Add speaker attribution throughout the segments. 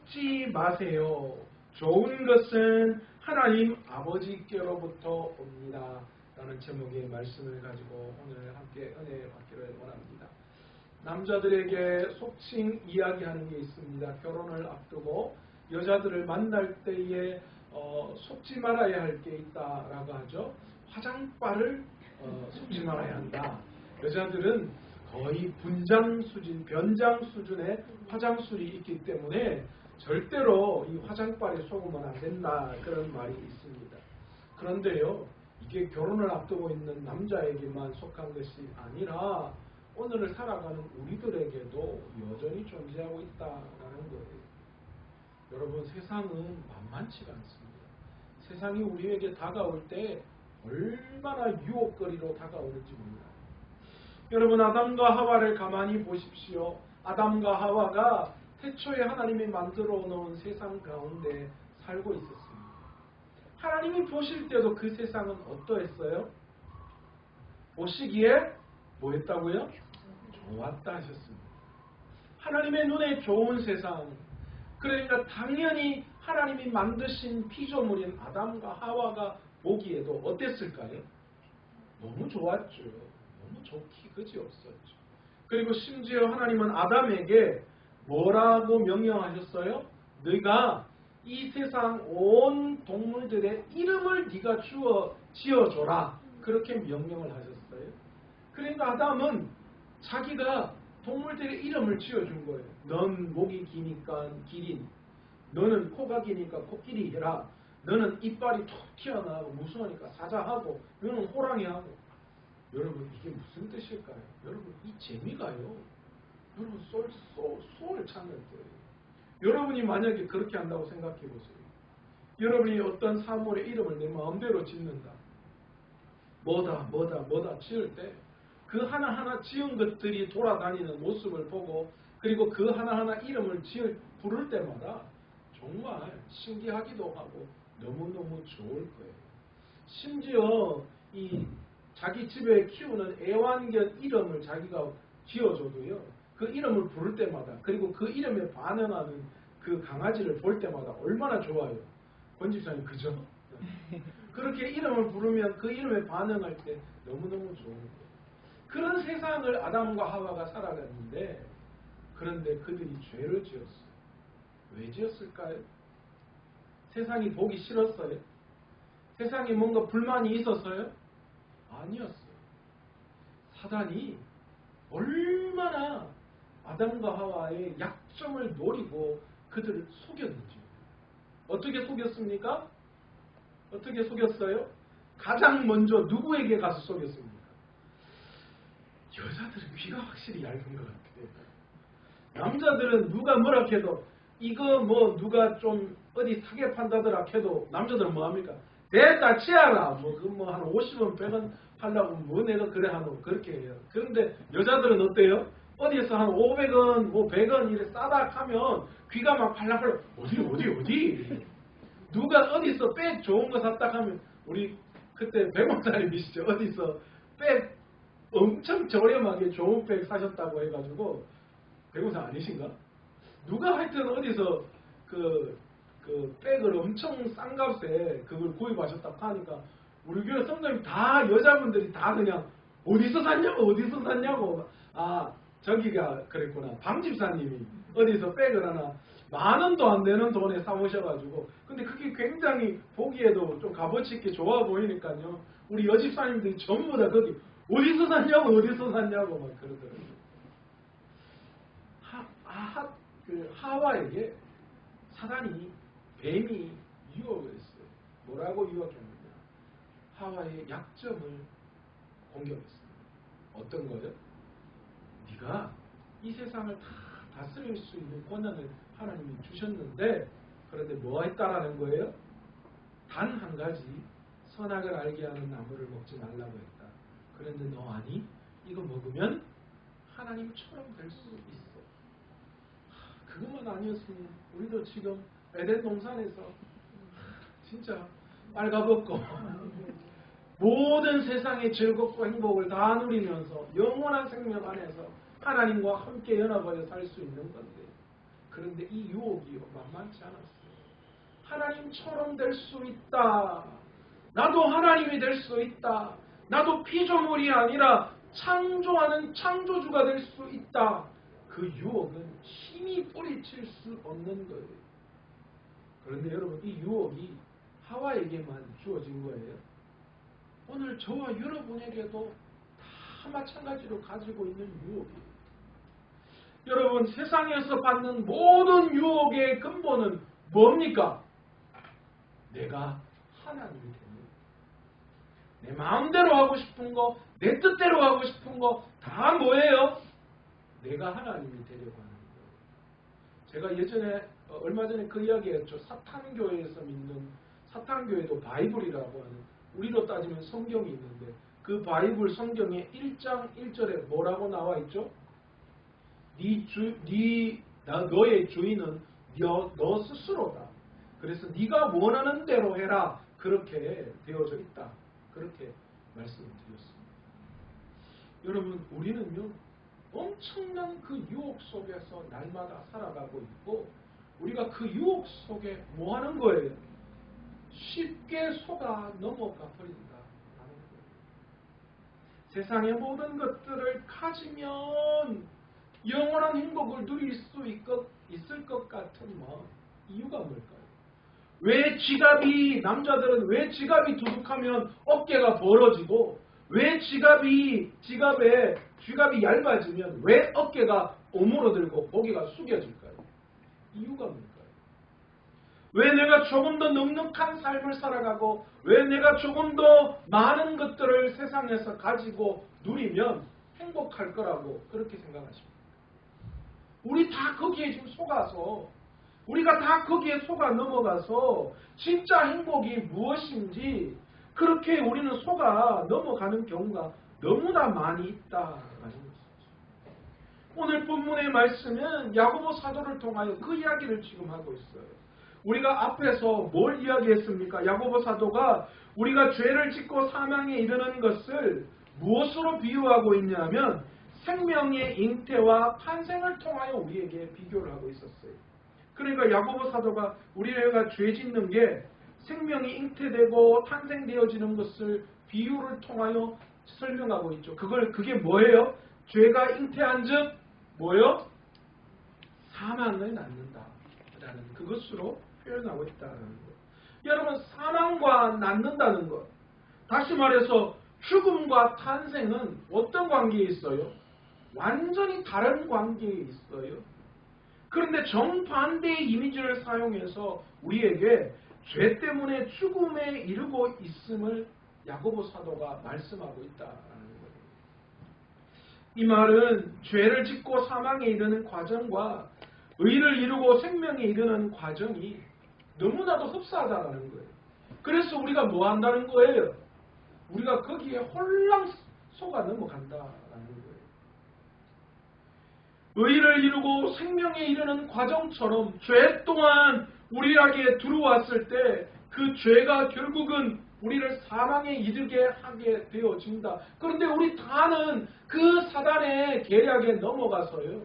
Speaker 1: 속지 마세요. 좋은 것은 하나님 아버지께로부터 옵니다. 라는 제목의 말씀을 가지고 오늘 함께 은혜 받기를 원합니다. 남자들에게 속칭 이야기하는 게 있습니다. 결혼을 앞두고 여자들을 만날 때에 속지 말아야 할 게 있다라고 하죠. 화장빨을 속지 말아야 한다. 여자들은 거의 분장 수준, 변장 수준의 화장술이 있기 때문에 절대로 이 화장빨에 속으면 안 된다. 그런 말이 있습니다. 그런데요, 이게 결혼을 앞두고 있는 남자에게만 속한 것이 아니라 오늘을 살아가는 우리들에게도 여전히 존재하고 있다는 거예요. 여러분, 세상은 만만치가 않습니다. 세상이 우리에게 다가올 때 얼마나 유혹거리로 다가오는지 몰라요. 여러분, 아담과 하와를 가만히 보십시오. 아담과 하와가 태초에 하나님이 만들어 놓은 세상 가운데 살고 있었습니다. 하나님이 보실 때도 그 세상은 어떠했어요? 보시기에 뭐 했다고요? 좋았다 하셨습니다. 하나님의 눈에 좋은 세상. 그러니까 당연히 하나님이 만드신 피조물인 아담과 하와가 보기에도 어땠을까요? 너무 좋았죠. 너무 좋기 그지없었죠. 그리고 심지어 하나님은 아담에게 뭐라고 명령하셨어요? 네가 이 세상 온 동물들의 이름을 네가 지어줘라. 그렇게 명령을 하셨어요. 그러니까 아담은 자기가 동물들의 이름을 지어준 거예요. 넌 목이 기니까 기린, 너는 코가 기니까 코끼리 해라. 너는 이빨이 툭 튀어나오고 무서우니까 사자하고, 너는 호랑이하고. 여러분, 이게 무슨 뜻일까요? 여러분, 이 재미가요. 여러분, 소울 찾는 거예요. 여러분이 만약에 그렇게 한다고 생각해 보세요. 여러분이 어떤 사물의 이름을 내 마음대로 짓는다. 뭐다 지을 때 그 하나하나 지은 것들이 돌아다니는 모습을 보고, 그리고 그 하나하나 이름을 부를 때마다 정말 신기하기도 하고 너무너무 좋을 거예요. 심지어 이 자기 집에 키우는 애완견 이름을 자기가 지어줘도요, 그 이름을 부를 때마다, 그리고 그 이름에 반응하는 그 강아지를 볼 때마다 얼마나 좋아요. 권 집사님, 그죠? 그렇게 이름을 부르면 그 이름에 반응할 때 너무너무 좋은 거예요. 그런 세상을 아담과 하와가 살아갔는데, 그런데 그들이 죄를 지었어요. 왜 지었을까요? 세상이 보기 싫었어요? 세상에 뭔가 불만이 있었어요? 아니었어요. 사단이 얼마나 아담과 하와의 약점을 노리고 그들을 속였는지. 어떻게 속였습니까? 어떻게 속였어요? 가장 먼저 누구에게 가서 속였습니까? 여자들은 귀가 확실히 얇은 것 같아요. 남자들은 누가 뭐라 해도, 이거 뭐 누가 좀 어디 사게 판다더라 해도 남자들은 뭐합니까? 됐다 치아라. 뭐 한 50원 100원 팔라고 뭐 내가 그래 하노, 그렇게 해요. 그런데 여자들은 어때요? 어디에서 한 500원 뭐 100원 이래 싸다 하면 귀가 막 팔락팔락, 어디 누가 어디서 백 좋은 거 샀다 하면, 우리 그때 백원짜리미시죠. 어디서 백 엄청 저렴하게 좋은 백 사셨다고 해가지고, 백원사 아니신가? 누가 하여튼 어디서 그 백을 엄청 싼 값에 그걸 구입하셨다고 하니까, 우리 교회 성도님 다, 여자분들이 다 그냥 어디서 샀냐고. 아, 저기가 그랬구나. 방집사님이 어디서 백을 하나 10,000원도 안 되는 돈에 사오셔가지고, 근데 그게 굉장히 보기에도 좀 값어치 있게 좋아 보이니까요, 우리 여집사님들이 전부 다 거기 어디서 샀냐고 막 그러더라고요. 하와에게 사단이, 뱀이 유혹을 했어요. 뭐라고 유혹했느냐? 하와의 약점을 공격했습니다. 어떤 거요? 네가 이 세상을 다 다스릴 수 있는 권한을 하나님이 주셨는데, 그런데 뭐 했다라는 거예요? 단 한 가지, 선악을 알게 하는 나무를 먹지 말라고 했다. 그런데 너 아니? 이거 먹으면 하나님처럼 될 수 있어. 그것만 아니었으면 우리도 지금 에덴 동산에서 진짜 빨가벗고 모든 세상의 즐겁고 행복을 다 누리면서 영원한 생명 안에서 하나님과 함께 연합하여 살 수 있는 건데, 그런데 이 유혹이 만만치 않았어요. 하나님처럼 될 수 있다. 나도 하나님이 될 수 있다. 나도 피조물이 아니라 창조하는 창조주가 될 수 있다. 그 유혹은 힘이 뿌리칠 수 없는 거예요. 그런데 여러분, 이 유혹이 하와에게만 주어진 거예요. 오늘 저와 여러분에게도 다 마찬가지로 가지고 있는 유혹이에요. 여러분, 세상에서 받는 모든 유혹의 근본은 뭡니까? 내가 하나님이 되는 거예요. 내 마음대로 하고 싶은 거, 내 뜻대로 하고 싶은 거 다 뭐예요? 내가 하나님이 되려고 하는 거예요. 제가 예전에 얼마 전에 그 이야기했죠. 사탄교회에서 믿는, 사탄교회도 바이블이라고 하는, 우리로 따지면 성경이 있는데 그 바이블 성경에 1장 1절에 뭐라고 나와 있죠? 너의 주인은 너 스스로다. 그래서 네가 원하는 대로 해라. 그렇게 되어져 있다. 그렇게 말씀을 드렸습니다. 여러분, 우리는요, 엄청난 그 유혹 속에서 날마다 살아가고 있고, 우리가 그 유혹 속에 뭐 하는 거예요? 쉽게 속아 넘어가 버린다. 세상의 모든 것들을 가지면 영원한 행복을 누릴 수 있을 것 같은 마음. 이유가 뭘까요? 왜 남자들은 왜 지갑이 두둑하면 어깨가 벌어지고, 왜 지갑이 얇아지면 왜 어깨가 오므러들고 고개가 숙여질까요? 이유가 뭘까요? 왜 내가 조금 더 넉넉한 삶을 살아가고, 왜 내가 조금 더 많은 것들을 세상에서 가지고 누리면 행복할 거라고 그렇게 생각하십니까? 우리 다 거기에 지금 속아서, 우리가 다 거기에 속아 넘어가서 진짜 행복이 무엇인지 그렇게 우리는 속아 넘어가는 경우가 너무나 많이 있다라는 것이죠. 오늘 본문의 말씀은 야고보 사도를 통하여 그 이야기를 지금 하고 있어요. 우리가 앞에서 뭘 이야기했습니까? 야고보 사도가 우리가 죄를 짓고 사망에 이르는 것을 무엇으로 비유하고 있냐면 생명의 잉태와 탄생을 통하여 우리에게 비교를 하고 있었어요. 그러니까 야고보 사도가 우리가 죄 짓는 게 생명이 잉태되고 탄생되어지는 것을 비유를 통하여 설명하고 있죠. 그게 뭐예요? 죄가 잉태한즉 뭐예요? 사망을 낳는다 라는 그것으로 표현하고 있다는 것. 여러분, 사망과 낳는다는 것, 다시 말해서 죽음과 탄생은 어떤 관계에 있어요? 완전히 다른 관계에 있어요. 그런데 정반대의 이미지를 사용해서 우리에게 죄 때문에 죽음에 이르고 있음을 야고보 사도가 말씀하고 있다는 거예요. 이 말은 죄를 짓고 사망에 이르는 과정과 의를 이루고 생명에 이르는 과정이 너무나도 흡사하다는 거예요. 그래서 우리가 뭐 한다는 거예요? 우리가 거기에 홀랑 속아 넘어간다라는 거예요. 의를 이루고 생명에 이르는 과정처럼 죄 또한 우리에게 들어왔을 때 그 죄가 결국은 우리를 사망에 이르게 하게 되어진다. 그런데 우리 다는 그 사단의 계략에 넘어가서요,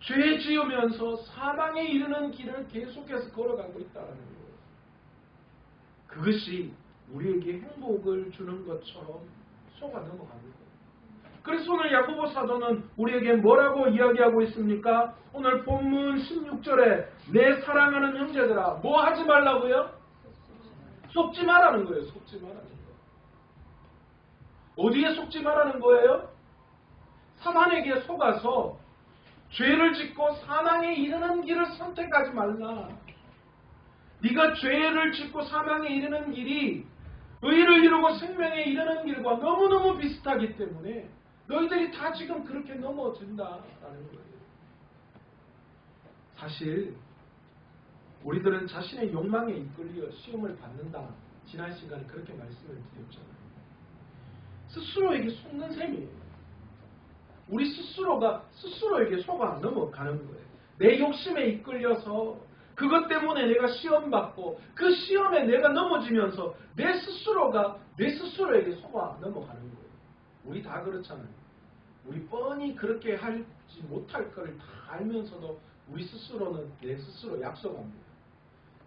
Speaker 1: 죄 지으면서 사망에 이르는 길을 계속해서 걸어가고 있다는 거예요. 그것이 우리에게 행복을 주는 것처럼 속아 넘어가는 거예요. 그래서 오늘 야고보 사도는 우리에게 뭐라고 이야기하고 있습니까? 오늘 본문 16절에 내 사랑하는 형제들아, 뭐 하지 말라고요? 속지 말라는 거예요. 속지 말라는 거. 어디에 속지 말라는 거예요? 사단에게 속아서 죄를 짓고 사망에 이르는 길을 선택하지 말라. 네가 죄를 짓고 사망에 이르는 길이 의를 이루고 생명에 이르는 길과 너무너무 비슷하기 때문에 너희들이 다 지금 그렇게 넘어진다라는 거예요. 사실 우리들은 자신의 욕망에 이끌려 시험을 받는다. 지난 시간에 그렇게 말씀을 드렸잖아요. 스스로에게 속는 셈이에요. 우리 스스로가 스스로에게 속아 넘어가는 거예요. 내 욕심에 이끌려서 그것 때문에 내가 시험받고 그 시험에 내가 넘어지면서 내 스스로에게 속아 넘어가는 거예요. 우리 다 그렇잖아요. 우리 뻔히 그렇게 하지 못할 거를 다 알면서도 우리 스스로는 내 스스로 약속합니다.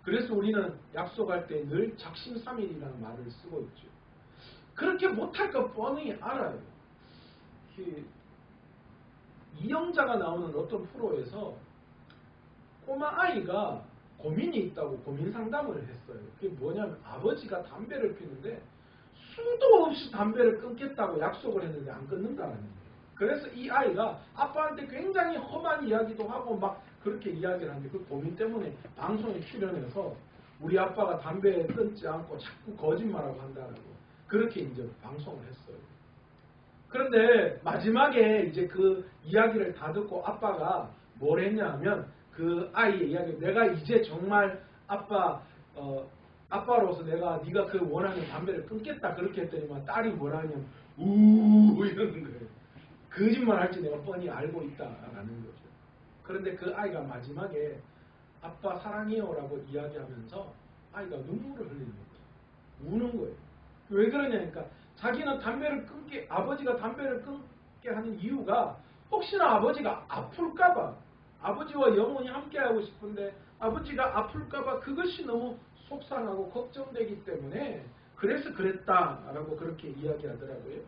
Speaker 1: 그래서 우리는 약속할 때 늘 작심삼일이라는 말을 쓰고 있죠. 그렇게 못할 것 뻔히 알아요. 이영자가 나오는 어떤 프로에서 꼬마 아이가 고민이 있다고 고민 상담을 했어요. 그게 뭐냐면 아버지가 담배를 피는데 수도 없이 담배를 끊겠다고 약속을 했는데 안 끊는다는 거예요. 그래서 이 아이가 아빠한테 굉장히 험한 이야기도 하고 막 그렇게 이야기를 하는데 그 고민 때문에 방송에 출연해서 우리 아빠가 담배 끊지 않고 자꾸 거짓말하고 한다라고 그렇게 이제 방송을 했어요. 그런데 마지막에 이제 그 이야기를 다 듣고 아빠가 뭘 했냐 하면 그 아이의 이야기, 내가 이제 정말 아빠로서 네가 그 원하는 담배를 끊겠다 그렇게 했더니만 딸이 뭐라 하냐면 이러는 거예요. 거짓말 할지 내가 뻔히 알고 있다라는 거죠. 그런데 그 아이가 마지막에 아빠 사랑해요라고 이야기하면서 아이가 눈물을 흘리는 거예요. 우는 거예요. 왜 그러냐니까 자기는 아버지가 담배를 끊게 하는 이유가 혹시나 아버지가 아플까봐, 아버지와 영원히 함께하고 싶은데 아버지가 아플까봐 그것이 너무 속상하고 걱정되기 때문에 그래서 그랬다라고 그렇게 이야기하더라고요.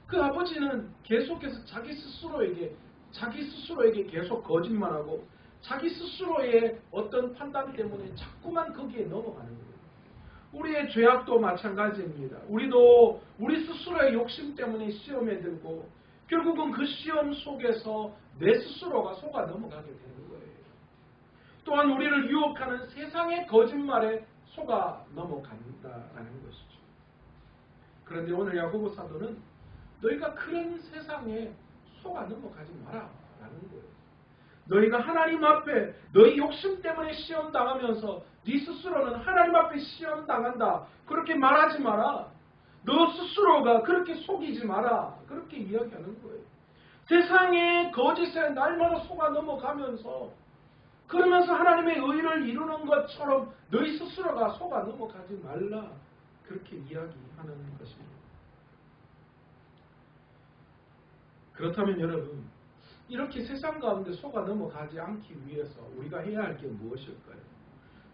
Speaker 1: 그 아버지는 계속해서 자기 스스로에게 계속 거짓말하고 자기 스스로의 어떤 판단 때문에 자꾸만 거기에 넘어가는 거예요. 우리의 죄악도 마찬가지입니다. 우리도 우리 스스로의 욕심 때문에 시험에 들고 결국은 그 시험 속에서 내 스스로가 속아 넘어가게 되는 거예요. 또한 우리를 유혹하는 세상의 거짓말에 속아 넘어간다라는 것이죠. 그런데 오늘 야고보 사도는 너희가 그런 세상에 속아 넘어가지 마라 라는 거예요. 너희가 하나님 앞에 너희 욕심 때문에 시험 당하면서 네 스스로는 하나님 앞에 시험 당한다 그렇게 말하지 마라. 너 스스로가 그렇게 속이지 마라 그렇게 이야기하는 거예요. 세상의 거짓에 날마다 속아 넘어가면서 그러면서 하나님의 의를 이루는 것처럼 너희 스스로가 속아 넘어가지 말라 그렇게 이야기하는 것입니다. 그렇다면 여러분 이렇게 세상 가운데 속아 넘어가지 않기 위해서 우리가 해야 할 게 무엇일까요?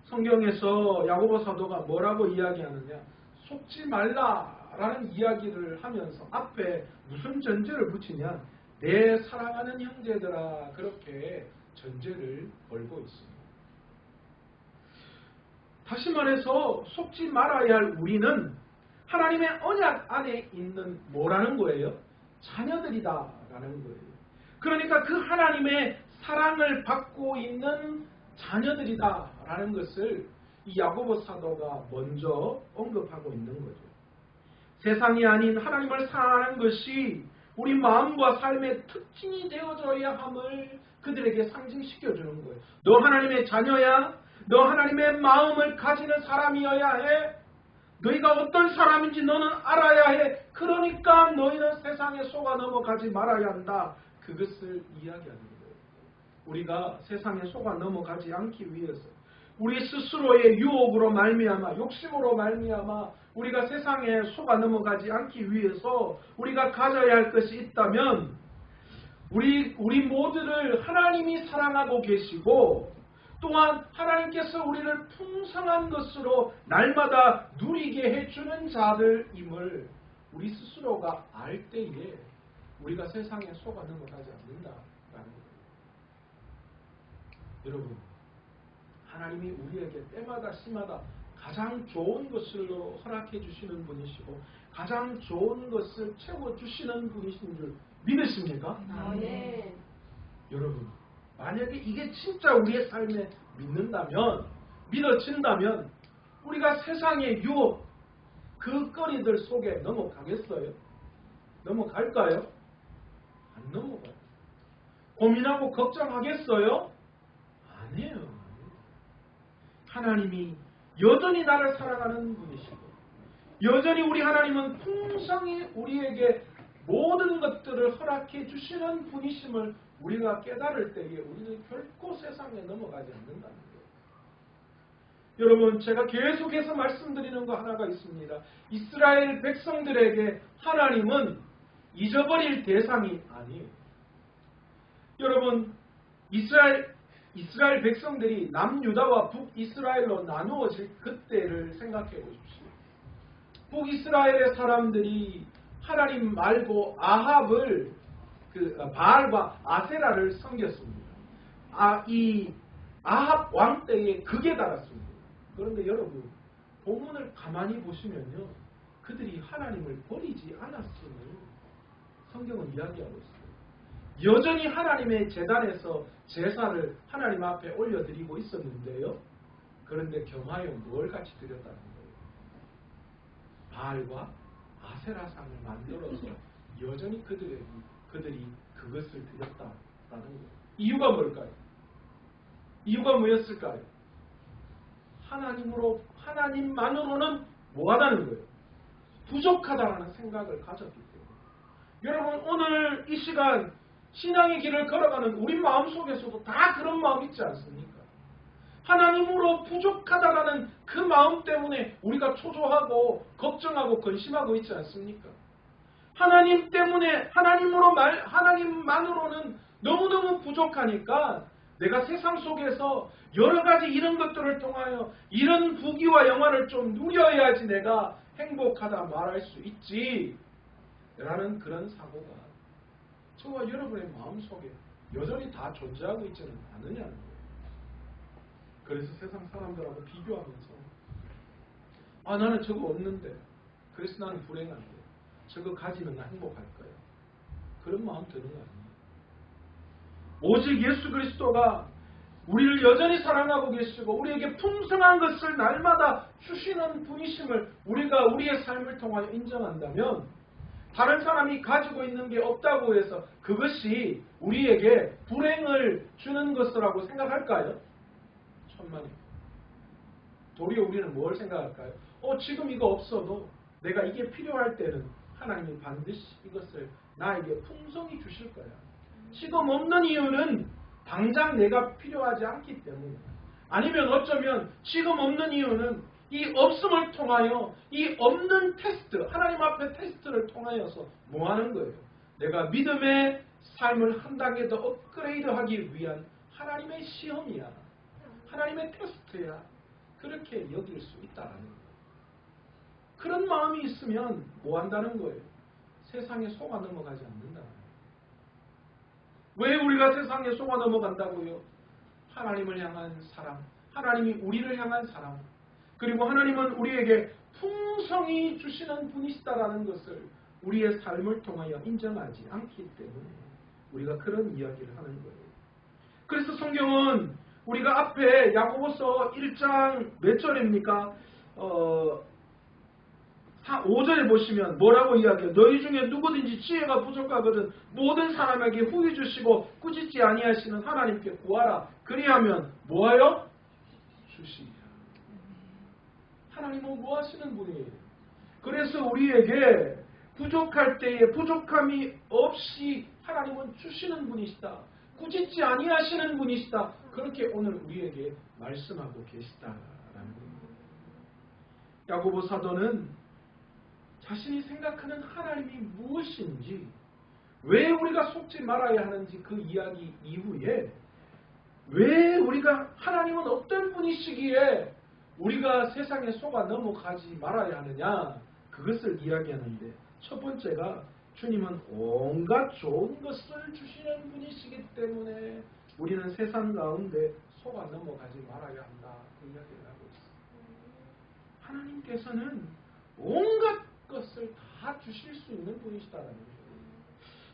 Speaker 1: 성경에서 야고보 사도가 뭐라고 이야기하느냐? 속지 말라라는 이야기를 하면서 앞에 무슨 전제를 붙이냐? 내 사랑하는 형제들아 그렇게 전제를 걸고 있습니다. 다시 말해서 속지 말아야 할 우리는 하나님의 언약 안에 있는 뭐라는 거예요? 자녀들이다라는 거예요. 그러니까 그 하나님의 사랑을 받고 있는 자녀들이다라는 것을 이 야고보 사도가 먼저 언급하고 있는 거죠. 세상이 아닌 하나님을 사랑하는 것이 우리 마음과 삶의 특징이 되어져야 함을 그들에게 상징시켜 주는 거예요. 너 하나님의 자녀야? 너 하나님의 마음을 가지는 사람이어야 해? 너희가 어떤 사람인지 너는 알아야 해. 그러니까 너희는 세상에 속아 넘어가지 말아야 한다. 그것을 이야기하는 거예요. 우리가 세상에 속아 넘어가지 않기 위해서 우리 스스로의 유혹으로 말미암아 욕심으로 말미암아 우리가 세상에 속아 넘어가지 않기 위해서 우리가 가져야 할 것이 있다면 우리 모두를 하나님이 사랑하고 계시고 또한 하나님께서 우리를 풍성한 것으로 날마다 누리게 해주는 자들임을 우리 스스로가 알 때에 우리가 세상에 속아 넘어가지 않는다라는 거예요. 여러분, 하나님이 우리에게 때마다 시마다 가장 좋은 것을 허락해 주시는 분이시고 가장 좋은 것을 채워주시는 분이신 줄 믿으십니까?
Speaker 2: 아멘.
Speaker 1: 여러분, 만약에 이게 진짜 우리의 삶에 믿어진다면 우리가 세상의 유혹, 그 거리들 속에 넘어가겠어요? 넘어갈까요? 안 넘어가요. 고민하고 걱정하겠어요? 아니에요. 하나님이 여전히 나를 사랑하는 분이시고 여전히 우리 하나님은 풍성히 우리에게 모든 것들을 허락해 주시는 분이심을 우리가 깨달을 때에 우리는 결코 세상에 넘어가지 않는다는 거예요. 여러분, 제가 계속해서 말씀드리는 거 하나가 있습니다. 이스라엘 백성들에게 하나님은 잊어버릴 대상이 아니에요. 여러분, 이스라엘 이스라엘 백성들이 남유다와 북이스라엘로 나누어질 그때를 생각해 보십시오. 북이스라엘의 사람들이 하나님 말고 아합을 바알과 아세라를 섬겼습니다. 이 아합 왕 때에 극에 달았습니다. 그런데 여러분 본문을 가만히 보시면요, 그들이 하나님을 버리지 않았음을 성경은 이야기하고 있습니다. 여전히 하나님의 제단에서 제사를 하나님 앞에 올려드리고 있었는데요. 그런데 경하여 뭘 같이 드렸다는 거예요? 바알과 아세라상을 만들어서 여전히 그들이 그것을 드렸다는 거예요. 이유가 뭘까요? 이유가 뭐였을까요? 하나님만으로는 뭐하다는 거예요? 부족하다라는 생각을 가졌기 때문에. 여러분 오늘 이 시간 신앙의 길을 걸어가는 우리 마음속에서도 다 그런 마음 있지 않습니까? 하나님으로 부족하다라는 그 마음 때문에 우리가 초조하고 걱정하고 근심하고 있지 않습니까? 하나님 때문에 하나님만으로는 너무너무 부족하니까 내가 세상 속에서 여러 가지 이런 것들을 통하여 이런 부귀와 영화를 좀 누려야지 내가 행복하다 말할 수 있지 라는 그런 사고가 저와 여러분의 마음속에 여전히 다 존재하고 있지는 않느냐는 거예요. 그래서 세상 사람들하고 비교하면서 나는 저거 없는데 그래서 나는 불행한데 저거 가지면 나 행복할 거야. 그런 마음 드는 거 아니에요. 오직 예수 그리스도가 우리를 여전히 사랑하고 계시고 우리에게 풍성한 것을 날마다 주시는 분이심을 우리가 우리의 삶을 통하여 인정한다면 다른 사람이 가지고 있는 게 없다고 해서 그것이 우리에게 불행을 주는 것이라고 생각할까요? 천만에. 도리어 우리는 뭘 생각할까요? 지금 이거 없어도 내가 이게 필요할 때는 하나님이 반드시 이것을 나에게 풍성히 주실 거야. 지금 없는 이유는 당장 내가 필요하지 않기 때문에, 아니면 어쩌면 지금 없는 이유는 이 없음을 통하여 이 없는 테스트, 하나님 앞에 테스트를 통하여서 뭐 하는 거예요? 내가 믿음의 삶을 한 단계 더 업그레이드하기 위한 하나님의 시험이야. 하나님의 테스트야. 그렇게 여길 수 있다는 거예요. 그런 마음이 있으면 뭐 한다는 거예요? 세상에 속아 넘어가지 않는다는 거예요. 왜 우리가 세상에 속아 넘어간다고요? 하나님을 향한 사랑, 하나님이 우리를 향한 사랑, 그리고 하나님은 우리에게 풍성히 주시는 분이시다라는 것을 우리의 삶을 통하여 인정하지 않기 때문에 우리가 그런 이야기를 하는 거예요. 그래서 성경은 우리가 앞에 야고보서 1장 몇 절입니까? 5절에 보시면 뭐라고 이야기해요? 너희 중에 누구든지 지혜가 부족하거든 모든 사람에게 후히 주시고 꾸짖지 아니하시는 하나님께 구하라. 그리하면 뭐하여? 주시리라. 하나님은 뭐 하시는 분이에요? 그래서 우리에게 부족할 때에 부족함이 없이 하나님은 주시는 분이시다. 꾸짖지 아니하시는 분이시다. 그렇게 오늘 우리에게 말씀하고 계시다라는 겁니다. 야고보 사도는 자신이 생각하는 하나님이 무엇인지, 왜 우리가 속지 말아야 하는지 그 이야기 이후에 왜 우리가 하나님은 어떤 분이시기에 우리가 세상에 속아 넘어가지 말아야 하느냐, 그것을 이야기하는데 첫 번째가 주님은 온갖 좋은 것을 주시는 분이시기 때문에 우리는 세상 가운데 속아 넘어가지 말아야 한다. 그 이야기를 하고 있습니다. 하나님께서는 온갖 것을 다 주실 수 있는 분이시다라는 거예요.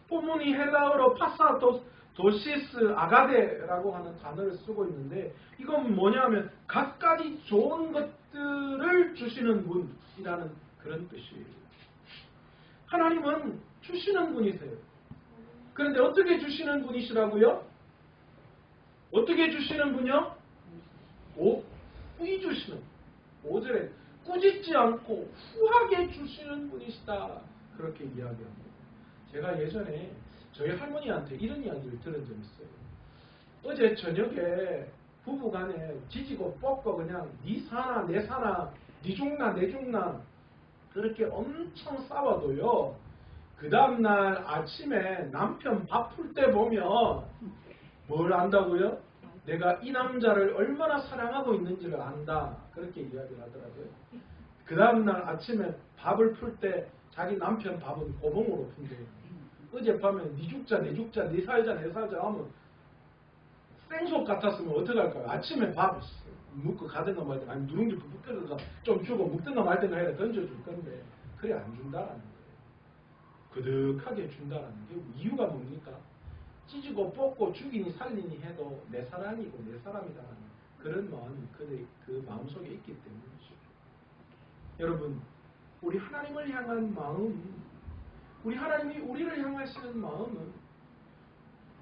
Speaker 1: 본문이 헬라어로 파사도시스 아가데라고 하는 단어를 쓰고 있는데 이건 뭐냐면 갖가지 좋은 것들을 주시는 분이라는 그런 뜻이에요. 하나님은 주시는 분이세요. 그런데 어떻게 주시는 분이시라고요? 어떻게 주시는 분이요? 후히 주시는 5절에 꾸짖지 않고 후하게 주시는 분이시다. 그렇게 이야기합니다. 제가 예전에 저희 할머니한테 이런 이야기를 들은 적이 있어요. 어제 저녁에 부부간에 지지고 뻗고 그냥 니 사나 내 사나 니 죽나 내 죽나 그렇게 엄청 싸워도요. 그 다음날 아침에 남편 밥 풀 때 보면 뭘 안다고요? 내가 이 남자를 얼마나 사랑하고 있는지를 안다. 그렇게 이야기를 하더라고요. 그 다음날 아침에 밥을 풀 때 자기 남편 밥은 고봉으로 푼대요. 어젯밤에 네 죽자 내 죽자 네 살자 내 살자 하면 생속 같았으면 어떡할까요? 아침에 밥 묵고 가든가 말든가 아니면 누룽지 붓겨서 좀 주고 묵든가 말든가 해야 던져줄 건데 그래 안 준다라는 거예요. 그득하게 준다라는 게 이유가 뭡니까? 찢고 뽑고 죽이니 살리니 해도 내 사랑이고 내 사람이다라는 그런 마음이 그 마음속에 있기 때문이죠. 여러분, 우리 하나님을 향한 마음, 우리 하나님이 우리를 향하시는 마음은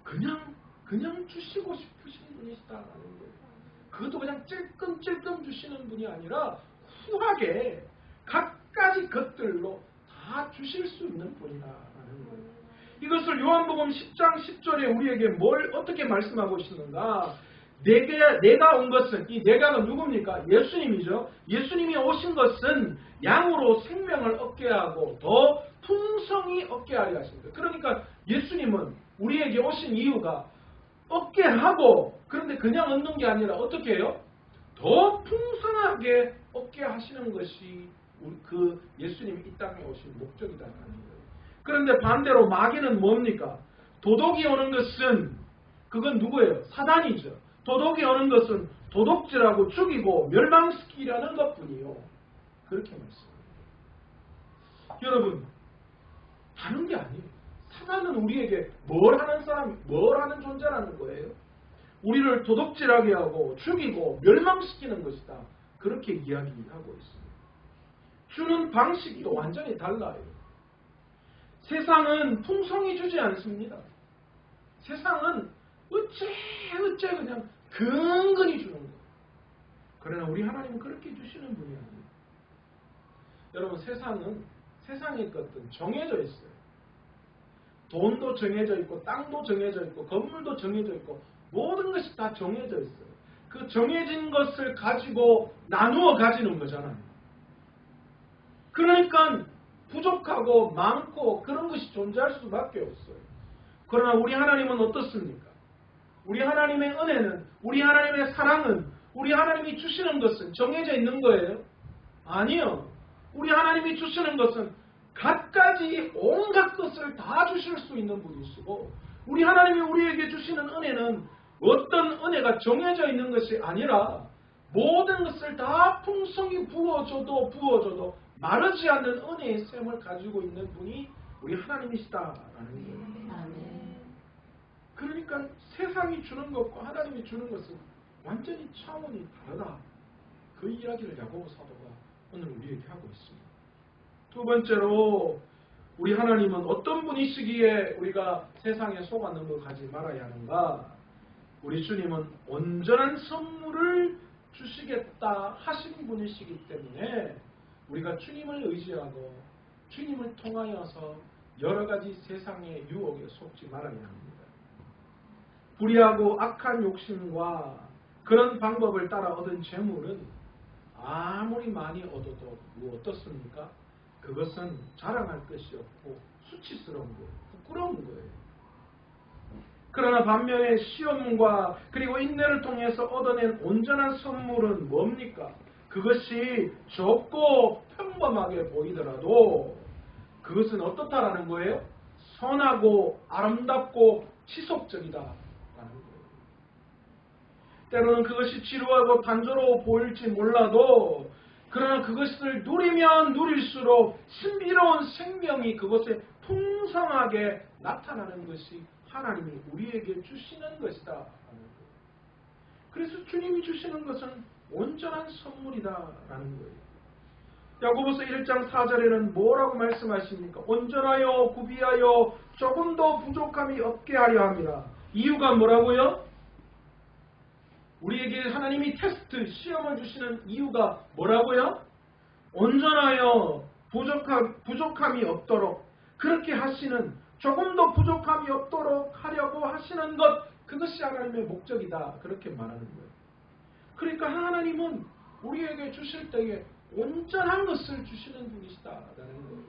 Speaker 1: 그냥 주시고 싶으신 분이시다라는 거예요. 그것도 그냥 찔끔찔끔 주시는 분이 아니라 후하게 갖가지 것들로 다 주실 수 있는 분이다라는 거예요. 이것을 요한복음 10장 10절에 우리에게 어떻게 말씀하고 있는가? 내가 온 것은, 이 내가가 누굽니까? 예수님이죠. 예수님이 오신 것은 양으로 생명을 얻게 하고 더 풍성히 얻게 하려 하십니다. 그러니까 예수님은 우리에게 오신 이유가 얻게 하고, 그런데 그냥 얻는 게 아니라 어떻게 해요? 더 풍성하게 얻게 하시는 것이 그 예수님이 이 땅에 오신 목적이다라는 거예요. 그런데 반대로 마귀는 뭡니까? 도둑이 오는 것은 그건 누구예요? 사단이죠. 도둑이 오는 것은 도둑질하고 죽이고 멸망시키려는 것뿐이요. 그렇게 말씀합니다. 여러분, 다른 게 아니에요. 사단은 우리에게 뭘 하는 존재라는 거예요? 우리를 도둑질하게 하고 죽이고 멸망시키는 것이다. 그렇게 이야기하고 있습니다. 주는 방식도 완전히 달라요. 세상은 풍성히 주지 않습니다. 세상은 어째 그냥 근근히 주는 거예요. 그러나 우리 하나님은 그렇게 주시는 분이 아니에요. 여러분, 세상의 것들은 정해져 있어요. 돈도 정해져 있고 땅도 정해져 있고 건물도 정해져 있고 모든 것이 다 정해져 있어요. 그 정해진 것을 가지고 나누어 가지는 거잖아요. 그러니까 부족하고 많고 그런 것이 존재할 수밖에 없어요. 그러나 우리 하나님은 어떻습니까? 우리 하나님의 은혜는, 우리 하나님의 사랑은, 우리 하나님이 주시는 것은 정해져 있는 거예요? 아니요. 우리 하나님이 주시는 것은 갖가지 온갖 것을 다 주실 수 있는 분이시고, 우리 하나님이 우리에게 주시는 은혜는 어떤 은혜가 정해져 있는 것이 아니라 모든 것을 다 풍성히 부어줘도 마르지 않는 은혜의 샘을 가지고 있는 분이 우리 하나님이시다라는 거예요. 그러니까 세상이 주는 것과 하나님이 주는 것은 완전히 차원이 다르다. 그 이야기를 야고보 사도가 오늘 우리에게 하고 있습니다. 두 번째로 우리 하나님은 어떤 분이시기에 우리가 세상에 속아 넘어가지 말아야 하는가? 우리 주님은 온전한 선물을 주시겠다 하신 분이시기 때문에 우리가 주님을 의지하고 주님을 통하여서 여러 가지 세상의 유혹에 속지 말아야 합니다. 불의하고 악한 욕심과 그런 방법을 따라 얻은 재물은 아무리 많이 얻어도 어떻습니까? 그것은 자랑할 것이 없고 수치스러운 거예요. 부끄러운 거예요. 그러나 반면에 시험과 그리고 인내를 통해서 얻어낸 온전한 선물은 뭡니까? 그것이 좁고 평범하게 보이더라도 그것은 어떻다라는 거예요? 선하고 아름답고 지속적이다라는 거예요. 때로는 그것이 지루하고 단조로워 보일지 몰라도 그러나 그것을 누리면 누릴수록 신비로운 생명이 그것에 풍성하게 나타나는 것이 하나님이 우리에게 주시는 것이다. 그래서 주님이 주시는 것은 온전한 선물이다라는 거예요. 야고보서 1장 4절에는 뭐라고 말씀하십니까? 온전하여 구비하여 조금도 부족함이 없게 하려 함이라. 이유가 뭐라고요? 우리에게 하나님이 테스트, 시험을 주시는 이유가 뭐라고요? 온전하여 부족함이 없도록 그렇게 하시는, 조금도 부족함이 없도록 하려고 하시는 것, 그것이 하나님의 목적이다. 그렇게 말하는 거예요. 그러니까 하나님은 우리에게 주실 때에 온전한 것을 주시는 분이시다라는 거예요.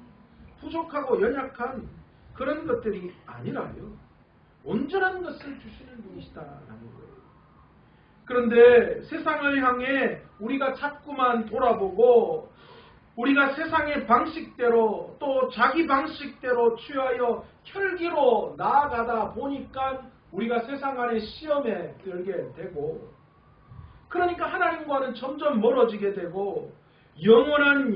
Speaker 1: 부족하고 연약한 그런 것들이 아니라요. 온전한 것을 주시는 분이시다라는 거예요. 그런데 세상을 향해 우리가 자꾸만 돌아보고 우리가 세상의 방식대로 또 자기 방식대로 취하여 혈기로 나아가다 보니까 우리가 세상 안의 시험에 들게 되고, 그러니까 하나님과는 점점 멀어지게 되고 영원한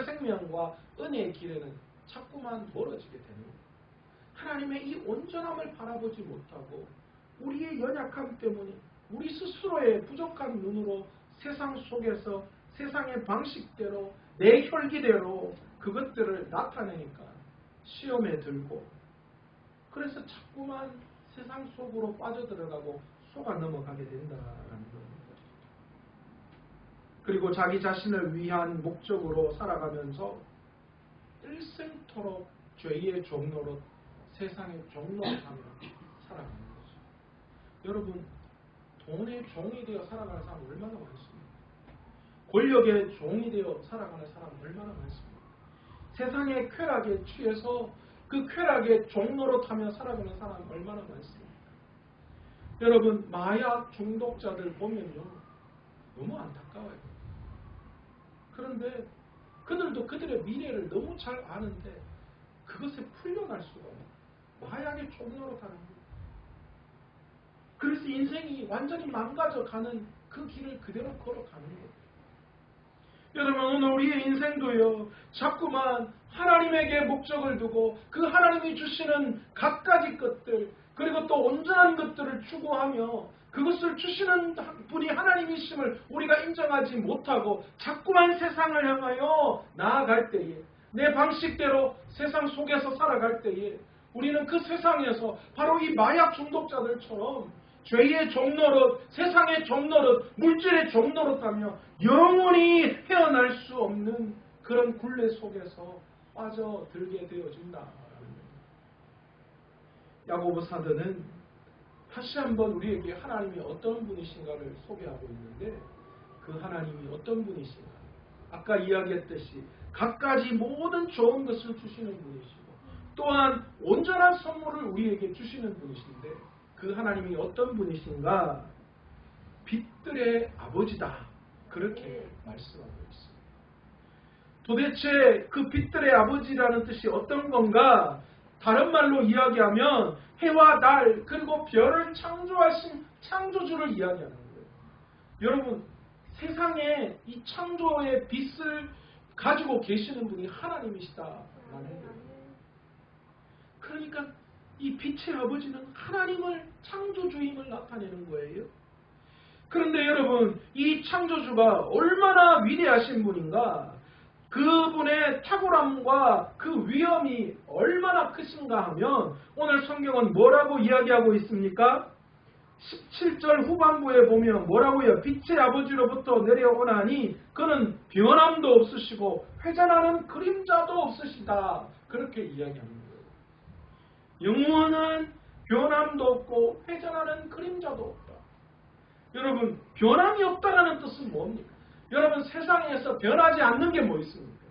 Speaker 1: 생명과 은혜의 길에는 자꾸만 멀어지게 되는 거예요. 하나님의 이 온전함을 바라보지 못하고 우리의 연약함 때문에 우리 스스로의 부족한 눈으로 세상 속에서 세상의 방식대로 내 혈기대로 그것들을 나타내니까 시험에 들고, 그래서 자꾸만 세상 속으로 빠져들어가고 속아 넘어가게 된다라는 겁니다. 그리고 자기 자신을 위한 목적으로 살아가면서 일생토록 죄의 종로로 세상의 종로하며 살아가는 거죠. 여러분, 돈의 종이 되어 살아가는 사람 얼마나 많습니까? 권력의 종이 되어 살아가는 사람 얼마나 많습니까? 세상의 쾌락에 취해서 그 쾌락의 종로로 타며 살아가는 사람 얼마나 많습니까? 여러분, 마약 중독자들 보면요, 너무 안타까워요. 그런데 그들도 그들의 미래를 너무 잘 아는데 그것에 풀려날 수가 없어요. 마약의 종로로 타는 거예요. 그래서 인생이 완전히 망가져가는 그 길을 그대로 걸어가는 거예요. 여러분, 오늘 우리의 인생도요, 자꾸만 하나님에게 목적을 두고 그 하나님이 주시는 갖가지 것들, 그리고 또 온전한 것들을 추구하며 그것을 주시는 분이 하나님이심을 우리가 인정하지 못하고 자꾸만 세상을 향하여 나아갈 때에, 내 방식대로 세상 속에서 살아갈 때에 우리는 그 세상에서 바로 이 마약 중독자들처럼 죄의 종노릇, 세상의 종노릇, 물질의 종노릇하며 영원히 헤어날 수 없는 그런 굴레 속에서 빠져들게 되어진다. 야고보 사도는 다시 한번 우리에게 하나님이 어떤 분이신가를 소개하고 있는데, 그 하나님이 어떤 분이신가? 아까 이야기했듯이 갖가지 모든 좋은 것을 주시는 분이시고 또한 온전한 선물을 우리에게 주시는 분이신데, 그 하나님이 어떤 분이신가? 빛들의 아버지다. 그렇게 말씀하고 있습니다. 도대체 그 빛들의 아버지라는 뜻이 어떤 건가? 다른 말로 이야기하면 해와 달 그리고 별을 창조하신 창조주를 이야기하는 거예요. 여러분, 세상에 이 창조의 빛을 가지고 계시는 분이 하나님이시다라는 거예요. 그러니까 이 빛의 아버지는 하나님을, 창조주임을 나타내는 거예요. 그런데 여러분, 이 창조주가 얼마나 위대하신 분인가? 그분의 탁월함과 그 위엄이 얼마나 크신가 하면 오늘 성경은 뭐라고 이야기하고 있습니까? 17절 후반부에 보면 뭐라고요? 빛의 아버지로부터 내려오나니 그는 변함도 없으시고 회전하는 그림자도 없으시다. 그렇게 이야기하는 거예요. 영원한 변함도 없고 회전하는 그림자도 없다. 여러분, 변함이 없다라는 뜻은 뭡니까? 여러분, 세상에서 변하지 않는 게 뭐 있습니까?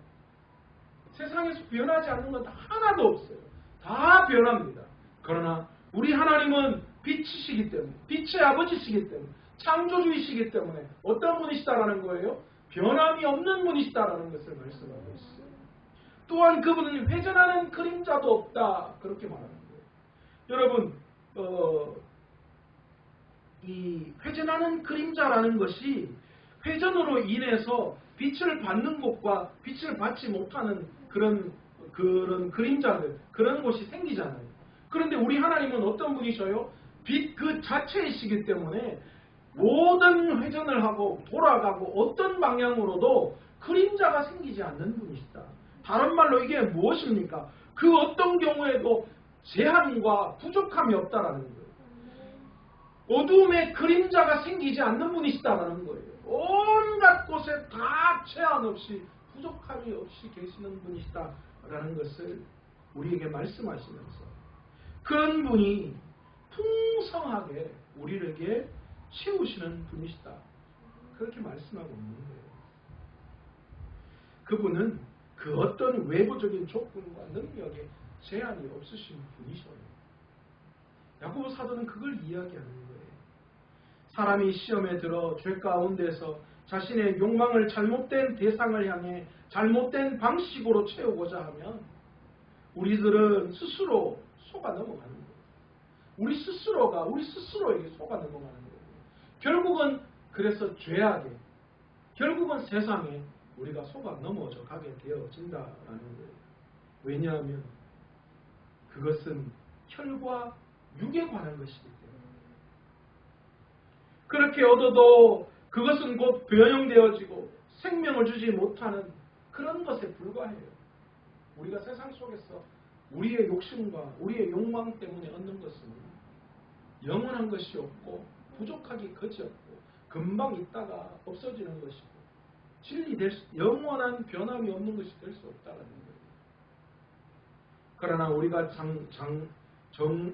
Speaker 1: 세상에서 변하지 않는 건 하나도 없어요. 다 변합니다. 그러나 우리 하나님은 빛이시기 때문에, 빛의 아버지시기 때문에, 창조주이시기 때문에 어떤 분이시다라는 거예요? 변함이 없는 분이시다라는 것을 말씀하고 있어요. 또한 그분은 회전하는 그림자도 없다. 그렇게 말하는 거예요. 여러분, 이 회전하는 그림자라는 것이 회전으로 인해서 빛을 받는 곳과 빛을 받지 못하는 그런 그림자들, 그런 곳이 생기잖아요. 그런데 우리 하나님은 어떤 분이셔요? 빛 그 자체이시기 때문에 모든 회전을 하고 돌아가고 어떤 방향으로도 그림자가 생기지 않는 분이시다. 다른 말로 이게 무엇입니까? 그 어떤 경우에도 제한과 부족함이 없다라는 거예요. 어두움에 그림자가 생기지 않는 분이시다라는 거예요. 온갖 곳에 다 제한 없이 부족함이 없이 계시는 분이시다라는 것을 우리에게 말씀하시면서 그런 분이 풍성하게 우리에게 채우시는 분이시다. 그렇게 말씀하고 있는 거예요. 그분은 그 어떤 외부적인 조건과 능력에 제한이 없으신 분이셔요. 야고보 사도는 그걸 이야기하는 거예요. 사람이 시험에 들어 죄 가운데서 자신의 욕망을 잘못된 대상을 향해 잘못된 방식으로 채우고자 하면 우리들은 스스로 속아 넘어가는 거예요. 우리 스스로가 우리 스스로에게 속아 넘어가는 거예요. 결국은 그래서 죄악에, 결국은 세상에 우리가 속아 넘어져 가게 되어진다라는 거예요. 왜냐하면 그것은 혈과 육에 관한 것이기 때문에. 그렇게 얻어도 그것은 곧 변형되어지고 생명을 주지 못하는 그런 것에 불과해요. 우리가 세상 속에서 우리의 욕심과 우리의 욕망 때문에 얻는 것은 영원한 것이 없고 부족하기 그지없고 금방 있다가 없어지는 것이고 영원한 변함이 없는 것이 될 수 없다는 거예요. 그러나 우리가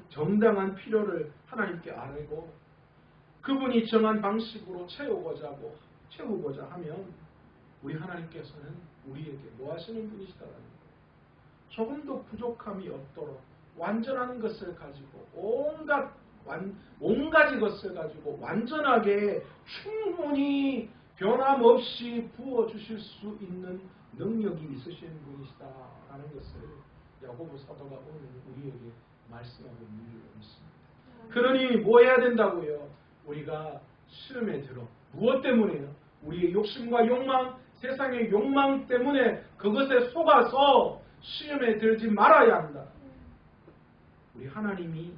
Speaker 1: 정당한 필요를 하나님께 아뢰고 그분이 정한 방식으로 채우고자 하면 우리 하나님께서는 우리에게 뭐 하시는 분이시다라는 거예요. 조금도 부족함이 없도록 완전한 것을 가지고 온 가지 것을 가지고 완전하게 충분히 변함없이 부어주실 수 있는 능력이 있으신 분이시다라는 것을 야고보 사도가 오늘 우리에게 말씀하고 있는 것입니다. 그러니 뭐 해야 된다고요? 우리가 시험에 들어 무엇 때문에요? 우리의 욕심과 욕망, 세상의 욕망 때문에 그것에 속아서 시험에 들지 말아야 한다. 우리 하나님이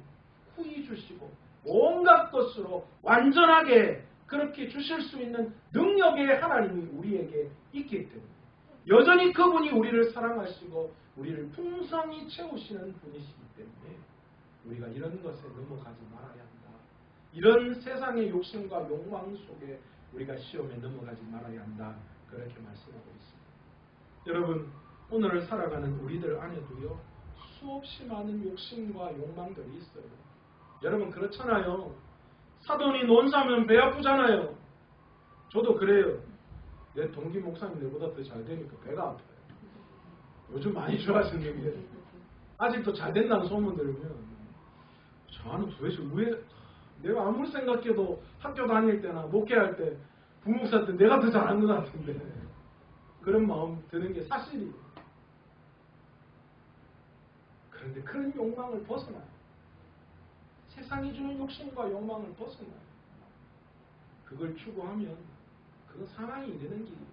Speaker 1: 후히 주시고 온갖 것으로 완전하게 그렇게 주실 수 있는 능력의 하나님이 우리에게 있기 때문에 여전히 그분이 우리를 사랑하시고 우리를 풍성히 채우시는 분이시기 때문에 우리가 이런 것에 넘어가지 말아야 한다. 이런 세상의 욕심과 욕망 속에 우리가 시험에 넘어가지 말아야 한다. 그렇게 말씀하고 있습니다. 여러분, 오늘을 살아가는 우리들 안에도요, 수없이 많은 욕심과 욕망들이 있어요. 여러분 그렇잖아요. 사돈이 논사면 배 아프잖아요. 저도 그래요. 내 동기 목사님 내보다 더 잘 되니까 배가 아파요. 요즘 많이 좋아졌는데 아직도 잘 된다는 소문 들으면 저는 도대체 왜 내가 아무리 생각해도 학교 다닐 때나 목회할 때 부목사 때 내가 더 잘한 것 같은데 그런 마음 드는 게 사실이에요. 그런데 그런 욕망을 벗어나요. 세상이 주는 욕심과 욕망을 벗어나요. 그걸 추구하면 그건 사망이 이르는 길이에요.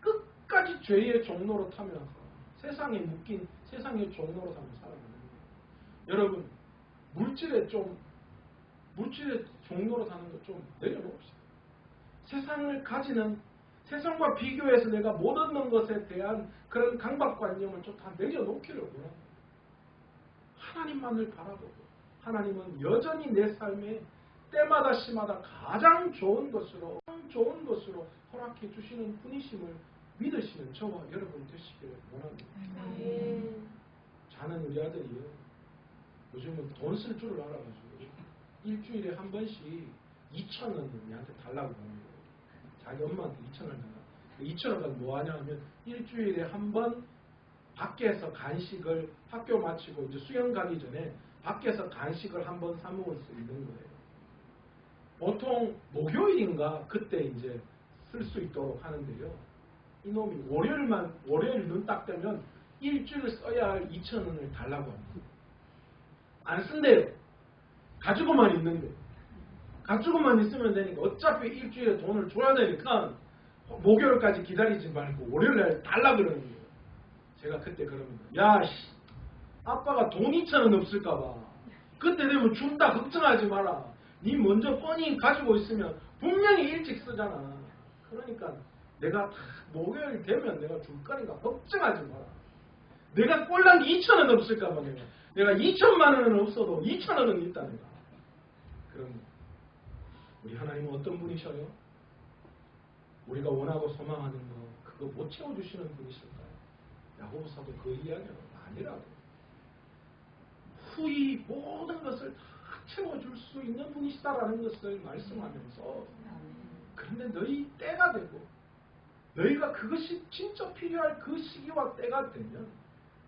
Speaker 1: 끝까지 죄의 종로로 타면서 세상에 묶인 세상의 종로로 타면 살아가는 거예요. 여러분 물질의 종로로 사는 거 좀 내려놓읍시다. 세상을 가지는 세상과 비교해서 내가 못 얻는 것에 대한 그런 강박관념을 좀 다 내려놓기로요. 하나님만을 바라보고 하나님은 여전히 내 삶에 때마다 시마다 가장 좋은 것으로 허락해 주시는 분이심을 믿으시는 저와 여러분 되시기를 원합니다. 자는 우리 아들이요. 요즘은 돈 쓸 줄을 알아가지고 일주일에 한 번씩 2,000원을 우리한테 달라고 하는 거예요. 자기 엄마한테 2,000원을 달라고. 2,000원을 뭐 하냐 하면 일주일에 한 번 밖에서 간식을 학교 마치고 이제 수영 가기 전에 밖에서 간식을 한 번 사 먹을 수 있는 거예요. 보통 목요일인가 그때 이제 쓸 수 있도록 하는데요. 이놈이 월요일 눈 딱 뜨면 일주일 써야 할 2,000원을 달라고 합니다. 안 쓴대요. 가지고만 있는데. 가지고만 있으면 되니까 어차피 일주일에 돈을 줘야 되니까 목요일까지 기다리지 말고 월요일날 달라 그러는 거예요. 제가 그때 그러면 야씨 아빠가 돈 2,000원 없을까봐 그때 되면 준다 걱정하지 마라. 니 먼저 뻔히 가지고 있으면 분명히 일찍 쓰잖아. 그러니까 내가 목요일 되면 내가 줄 거니까 걱정하지 마라. 내가 꼴랑 2,000원 없을까봐 내가 2,000만 원은 없어도 2,000원은 있다 내가. 그럼 우리 하나님은 어떤 분이셔요? 우리가 원하고 소망하는 거 그거 못 채워주시는 분이실까요? 야고보서도 그 이야기는 아니라고. 후히 모든 것을 다 채워줄 수 있는 분이시다라는 것을 말씀하면서 그런데 너희 때가 되고 너희가 그것이 진짜 필요할 그 시기와 때가 되면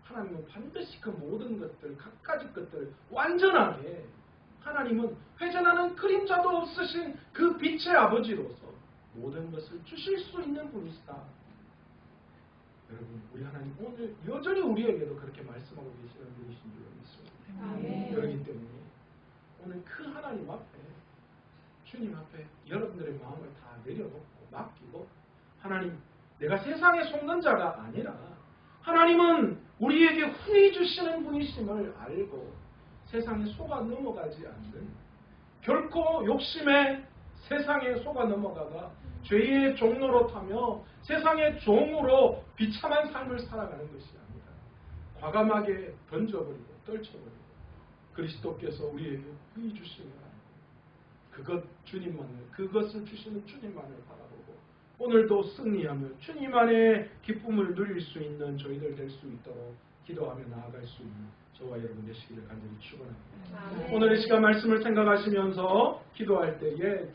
Speaker 1: 하나님은 반드시 그 모든 것들, 갖가지 것들을 완전하게 하나님은 회전하는 그림자도 없으신 그 빛의 아버지로서 모든 것을 주실 수 있는 분이시다. 여러분, 우리 하나님 오늘 여전히 우리에게도 그렇게 말씀하고 계시는 분이신 줄 믿습니다.
Speaker 2: 아멘.
Speaker 1: 그렇기 때문에 오늘 그 하나님 앞에, 주님 앞에 여러분들의 마음을 다 내려놓고 맡기고, 하나님, 내가 세상에 속는 자가 아니라 하나님은 우리에게 후히 주시는 분이심을 알고 세상에 속아 넘어가지 않는, 결코 욕심에 세상에 속아 넘어가가 죄의 종로로 타며 세상의 종으로 비참한 삶을 살아가는 것이 아니라 과감하게 던져버리고 떨쳐버리고 그리스도께서 우리에게 후히 주시는 그것 주님만을, 그것을 주시는 주님만을 바라보고 오늘도 승리하며 주님 안에 기쁨을 누릴 수 있는 저희들 될 수 있도록 기도하며 나아갈 수 있는 저와 여러분 되시기를 간절히 축원합니다. 오늘 이 시간 말씀을 생각하시면서 기도할 때에